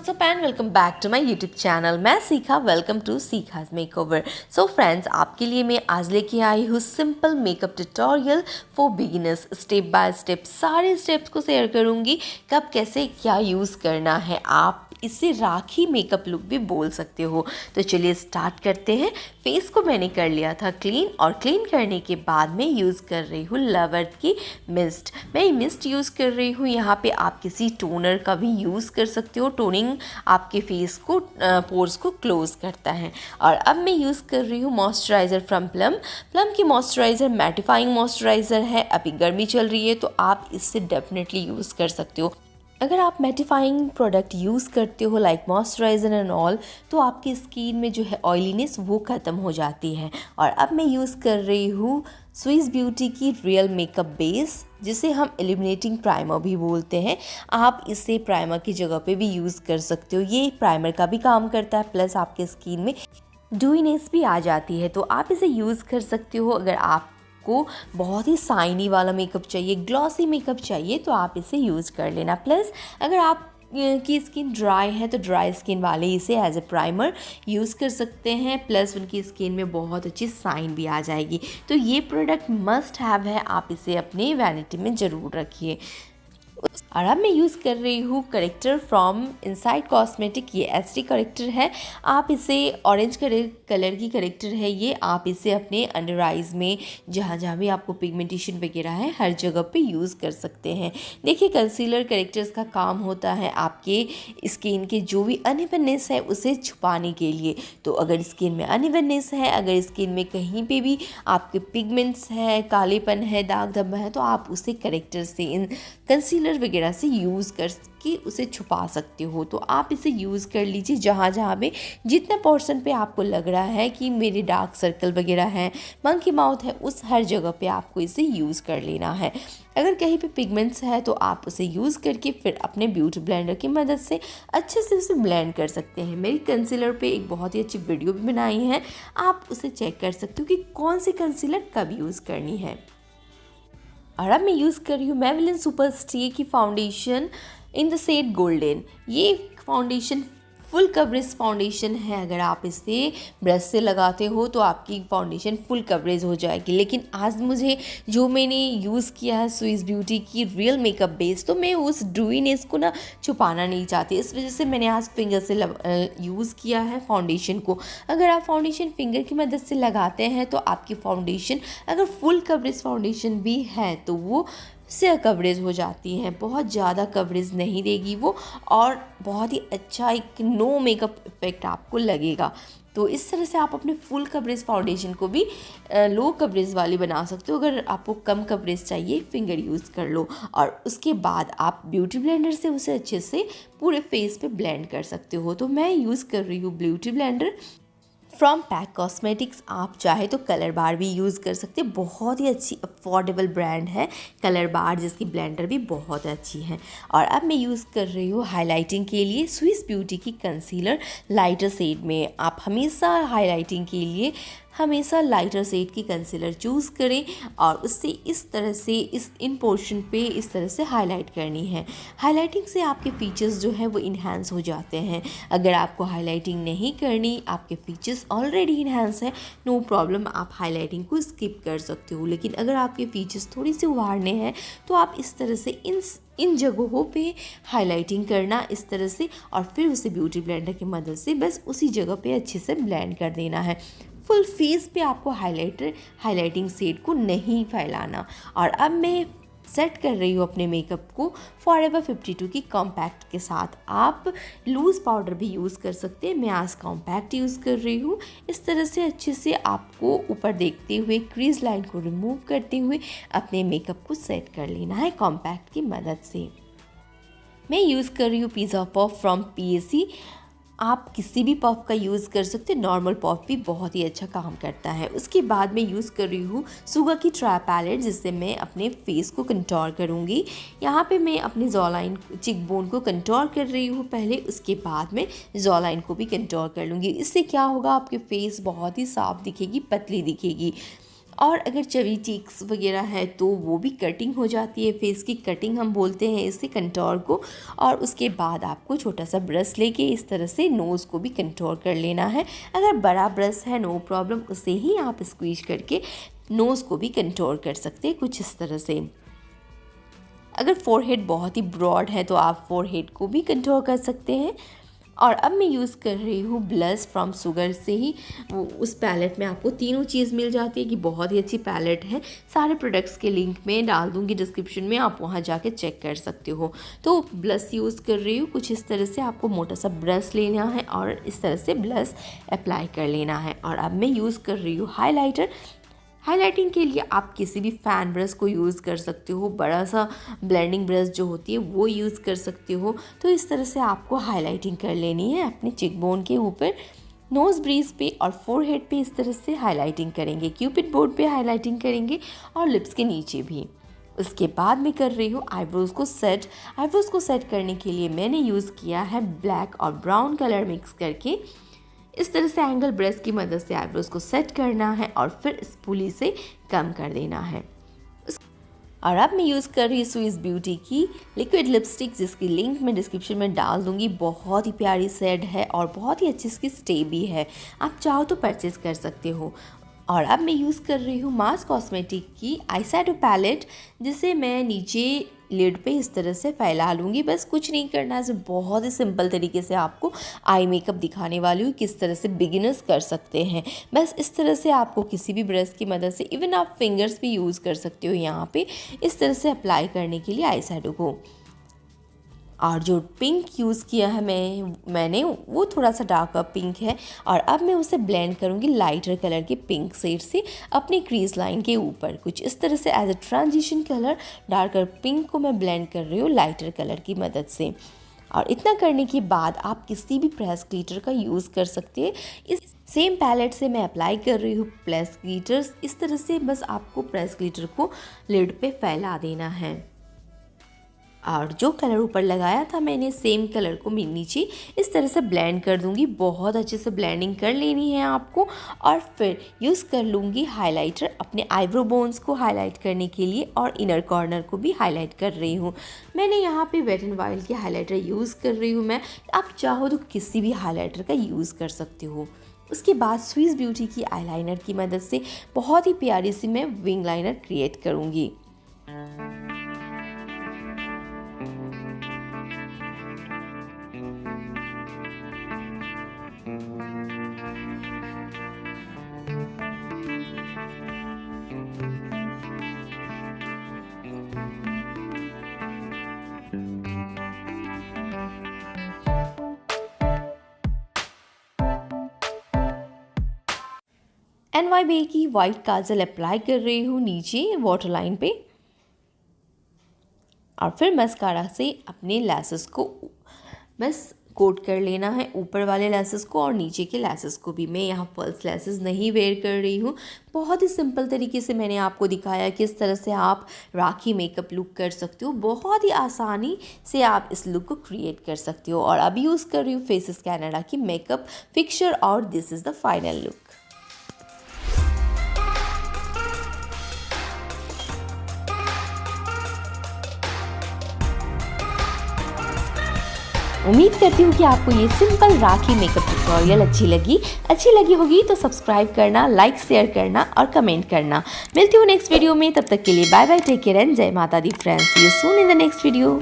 WhatsApp and welcome back to my YouTube channel. मैं Sikha, welcome to Sikha's makeover. So friends, आपके लिए मैं आज लेके आई हूँ simple makeup tutorial for beginners. Step by step सारे स्टेप्स को शेयर करूँगी, कब कैसे क्या यूज़ करना है। आप इसे राखी मेकअप लुक भी बोल सकते हो। तो चलिए स्टार्ट करते हैं। फेस को मैंने कर लिया था क्लीन, और क्लीन करने के बाद मैं यूज़ कर रही हूँ लवर्ड की मिस्ट। मैं मिस्ट यूज़ कर रही हूँ। यहाँ पे आप किसी टोनर का भी यूज़ कर सकते हो। टोनिंग आपके फेस को पोर्स को क्लोज करता है। और अब मैं यूज़ कर रही हूँ मॉइस्चराइज़र फ्रॉम प्लम की मॉइस्चराइज़र मैटिफाइंग मॉइस्चराइज़र है। अभी गर्मी चल रही है तो आप इससे डेफिनेटली यूज़ कर सकते हो। अगर आप मैटिफाइंग प्रोडक्ट यूज़ करते हो लाइक मॉइस्चराइज़र एंड ऑल, तो आपकी स्किन में जो है ऑयलीनेस वो ख़त्म हो जाती है। और अब मैं यूज़ कर रही हूँ स्विस ब्यूटी की रियल मेकअप बेस, जिसे हम इल्यूमिनेटिंग प्राइमर भी बोलते हैं। आप इसे प्राइमर की जगह पे भी यूज़ कर सकते हो। ये प्राइमर का भी काम करता है, प्लस आपके स्किन में ड्यूइनेस भी आ जाती है, तो आप इसे यूज़ कर सकते हो। अगर आप को बहुत ही शाइनी वाला मेकअप चाहिए, ग्लॉसी मेकअप चाहिए, तो आप इसे यूज़ कर लेना। प्लस अगर आप की स्किन ड्राई है तो ड्राई स्किन वाले इसे एज ए प्राइमर यूज़ कर सकते हैं। प्लस उनकी स्किन में बहुत अच्छी शाइन भी आ जाएगी। तो ये प्रोडक्ट मस्ट हैव है, आप इसे अपने वैनिटी में ज़रूर रखिए। और अब मैं यूज़ कर रही हूँ करेक्टर फ्रॉम इनसाइड कॉस्मेटिक। ये एचडी करेक्टर है। आप इसे ऑरेंज कलर की करेक्टर है ये। आप इसे अपने अंडर आइज़ में जहाँ जहाँ भी आपको पिगमेंटेशन वगैरह है हर जगह पे यूज़ कर सकते हैं। देखिए, कंसीलर करेक्टर्स का काम होता है आपके स्किन के जो भी अनइवननेस है उसे छुपाने के लिए। तो अगर स्किन में अनइवननेस है, अगर स्किन में कहीं पे भी आपके पिगमेंट्स है, कालेपन है, दाग धब्बा है, तो आप उसे करेक्टर से इन कंसीलर वगैरह से यूज़ करके उसे छुपा सकते हो। तो आप इसे यूज़ कर लीजिए जहाँ जहाँ पे जितना पोर्शन पे आपको लग रहा है कि मेरे डार्क सर्कल वगैरह है, मंकी माउथ है, उस हर जगह पे आपको इसे यूज़ कर लेना है। अगर कहीं पे पिगमेंट्स है तो आप उसे यूज़ करके फिर अपने ब्यूटी ब्लेंडर की मदद से अच्छे से उसे ब्लेंड कर सकते हैं। मेरी कंसीलर पे एक बहुत ही अच्छी वीडियो भी बनाई है, आप उसे चेक कर सकते हो कि कौन सी कंसीलर कब यूज़ करनी है। और अब मैं यूज़ कर रही हूँ मेबेलिन सुपर स्टे की foundation in the shade golden. ये फाउंडेशन फुल कवरेज फाउंडेशन है। अगर आप इसे ब्रश से लगाते हो तो आपकी फाउंडेशन फुल कवरेज हो जाएगी। लेकिन आज जो मैंने यूज़ किया है स्विस ब्यूटी की रियल मेकअप बेस, तो मैं उस ड्रूइनेस को ना छुपाना नहीं चाहती। इस वजह से मैंने आज फिंगर से यूज़ किया है फाउंडेशन को। अगर आप फाउंडेशन फिंगर की मदद से लगाते हैं तो आपकी फाउंडेशन अगर फुल कवरेज फाउंडेशन भी है तो वो से कवरेज हो जाती है, बहुत ज़्यादा कवरेज नहीं देगी वो, और बहुत ही अच्छा एक नो मेकअप इफेक्ट आपको लगेगा। तो इस तरह से आप अपने फुल कवरेज फाउंडेशन को भी लो कवरेज वाली बना सकते हो। अगर आपको कम कवरेज चाहिए, फिंगर यूज़ कर लो, और उसके बाद आप ब्यूटी ब्लेंडर से उसे अच्छे से पूरे फेस पे ब्लेंड कर सकते हो। तो मैं यूज़ कर रही हूँ beauty blender from pack cosmetics. आप चाहे तो कलर बार भी यूज़ कर सकते हैं, बहुत ही अच्छी अफोर्डेबल ब्रांड है कलर बार, जिसकी ब्लेंडर भी बहुत अच्छी है। और अब मैं यूज़ कर रही हूँ हाइलाइटिंग के लिए स्विस ब्यूटी की कंसीलर लाइटर शेड में। आप हमेशा हाइलाइटिंग के लिए हमेशा लाइटर शेड की कंसीलर चूज़ करें, और उससे इस तरह से इन पोर्शन पे इस तरह से हाईलाइट करनी है। हाईलाइटिंग से आपके फीचर्स जो है वो इन्हांस हो जाते हैं। अगर आपको हाईलाइटिंग नहीं करनी, आपके फीचर्स ऑलरेडी इन्हांस है, नो प्रॉब्लम, आप हाईलाइटिंग को स्किप कर सकते हो। लेकिन अगर आपके फीचर्स थोड़ी सी उभारने हैं तो आप इस तरह से इन जगहों पे हाइलाइटिंग करना इस तरह से, और फिर उसे ब्यूटी ब्लेंडर की मदद से बस उसी जगह पे अच्छे से ब्लेंड कर देना है। फुल फेस पे आपको हाइलाइटिंग शेड को नहीं फैलाना। और अब मैं सेट कर रही हूँ अपने मेकअप को फॉरएवर 52 की कॉम्पैक्ट के साथ। आप लूज़ पाउडर भी यूज़ कर सकते हैं, मैं आज कॉम्पैक्ट यूज़ कर रही हूँ। इस तरह से अच्छे से आपको ऊपर देखते हुए क्रीज लाइन को रिमूव करते हुए अपने मेकअप को सेट कर लेना है कॉम्पैक्ट की मदद से। मैं यूज़ कर रही हूँ पिज़्ज़ा पफ फ्रॉम PAC। आप किसी भी पफ का यूज़ कर सकते हैं, नॉर्मल पफ भी बहुत ही अच्छा काम करता है। उसके बाद मैं यूज़ कर रही हूँ सुगा की ट्राई पैलेट, जिससे मैं अपने फेस को कंटूर करूँगी। यहाँ पे मैं अपनी जॉ लाइन चिक बोन को कंटूर कर रही हूँ पहले, उसके बाद मैं जॉ लाइन को भी कंटूर कर लूँगी। इससे क्या होगा, आपके फेस बहुत ही साफ दिखेगी, पतली दिखेगी। और अगर चबी चीक्स वगैरह है तो वो भी कटिंग हो जाती है। फेस की कटिंग हम बोलते हैं इसे, कंटोर को। और उसके बाद आपको छोटा सा ब्रश लेके इस तरह से नोज़ को भी कंटोर कर लेना है। अगर बड़ा ब्रश है नो प्रॉब्लम, उसे ही आप स्क्वीज करके नोज़ को भी कंटोर कर सकते हैं कुछ इस तरह से। अगर फोरहेड बहुत ही ब्रॉड है तो आप फोरहेड को भी कंटोर कर सकते हैं। और अब मैं यूज़ कर रही हूँ ब्लश फ्रॉम शुगर से ही। वो उस पैलेट में आपको तीनों चीज़ मिल जाती है कि बहुत ही अच्छी पैलेट है। सारे प्रोडक्ट्स के लिंक मैं डाल दूँगी डिस्क्रिप्शन में, आप वहाँ जाके चेक कर सकते हो। तो ब्लश यूज़ कर रही हूँ कुछ इस तरह से। आपको मोटा सा ब्रश लेना है और इस तरह से ब्लश अप्लाई कर लेना है। और अब मैं यूज़ कर रही हूँ हाइलाइटर। हाइलाइटिंग के लिए आप किसी भी फ़ैन ब्रश को यूज़ कर सकते हो, बड़ा सा ब्लेंडिंग ब्रश जो होती है वो यूज़ कर सकते हो। तो इस तरह से आपको हाइलाइटिंग कर लेनी है अपने चिक बोन के ऊपर, नोज़ ब्रीज पे और फोरहेड पे इस तरह से हाइलाइटिंग करेंगे। क्यूपिड बोर्ड पे हाइलाइटिंग करेंगे और लिप्स के नीचे भी। उसके बाद मैं कर रही हूँ आईब्रोज़ को सेट। आईब्रोज़ को सेट करने के लिए मैंने यूज़ किया है ब्लैक और ब्राउन कलर मिक्स करके। इस तरह से एंगल ब्रश की मदद से आईब्रोज को सेट करना है और फिर स्पूली से कम कर देना है। और अब मैं यूज़ कर रही हूँ स्विस ब्यूटी की लिक्विड लिपस्टिक, जिसकी लिंक मैं डिस्क्रिप्शन में डाल दूँगी। बहुत ही प्यारी शेड है और बहुत ही अच्छी इसकी स्टे भी है, आप चाहो तो परचेज़ कर सकते हो। और अब मैं यूज़ कर रही हूँ मार्स कॉस्मेटिक की आई शैडो पैलेट, जिसे मैं नीचे लिड पे इस तरह से फैला लूँगी। बस कुछ नहीं करना है, बहुत ही सिंपल तरीके से आपको आई मेकअप दिखाने वाली हूँ किस तरह से बिगिनर्स कर सकते हैं। बस इस तरह से आपको किसी भी ब्रश की मदद से, इवन आप फिंगर्स भी यूज़ कर सकते हो यहाँ पे, इस तरह से अप्लाई करने के लिए आई शैडो को। और जो पिंक यूज़ किया है मैंने वो थोड़ा सा डार्कर पिंक है। और अब मैं उसे ब्लेंड करूँगी लाइटर कलर के पिंक शेड से अपनी क्रीज लाइन के ऊपर, कुछ इस तरह से as a transition colour darker pink को मैं ब्लेंड कर रही हूँ लाइटर कलर की मदद से। और इतना करने के बाद आप किसी भी प्रेस ग्लिटर का यूज़ कर सकते हैं। इस सेम पैलेट से मैं अप्लाई कर रही हूँ प्रेस ग्लिटर्स। इस तरह से बस आपको प्रेस ग्लिटर को लिड पे फैला देना है। और जो कलर ऊपर लगाया था मैंने, सेम कलर को मैं नीचे इस तरह से ब्लेंड कर दूंगी। बहुत अच्छे से ब्लेंडिंग कर लेनी है आपको। और फिर यूज़ कर लूँगी हाइलाइटर अपने आईब्रो बोन्स को हाईलाइट करने के लिए, और इनर कॉर्नर को भी हाईलाइट कर रही हूँ। मैंने यहाँ पे वेट एंड वाइल्ड की हाइलाइटर यूज़ कर रही हूँ मैं। आप चाहो तो किसी भी हाइलाइटर का यूज़ कर सकते हो। उसके बाद स्विस ब्यूटी की आईलाइनर की मदद से बहुत ही प्यारी सी मैं विंग लाइनर क्रिएट करूँगी। NYBE की वाइट काजल अप्लाई कर रही हूँ नीचे वाटर लाइन पे। और फिर मस्कारा से अपने लैसेस को बस कोट कर लेना है, ऊपर वाले लैसेस को और नीचे के लैसेस को भी। मैं यहाँ फॉल्स लैसेस नहीं वेयर कर रही हूँ। बहुत ही सिंपल तरीके से मैंने आपको दिखाया किस तरह से आप राखी मेकअप लुक कर सकते हो। बहुत ही आसानी से आप इस लुक को क्रिएट कर सकते हो। और अभी यूज़ कर रही हूँ फेसेस कैनेडा की मेकअप फिक्सर, और this is the final look. उम्मीद करती हूँ कि आपको ये सिंपल राखी मेकअप ट्यूटोरियल अच्छी लगी होगी तो सब्सक्राइब करना, लाइक शेयर करना और कमेंट करना। मिलती हूँ नेक्स्ट वीडियो में, तब तक के लिए bye bye, take care and जय माता दी friends. See you soon in the next video.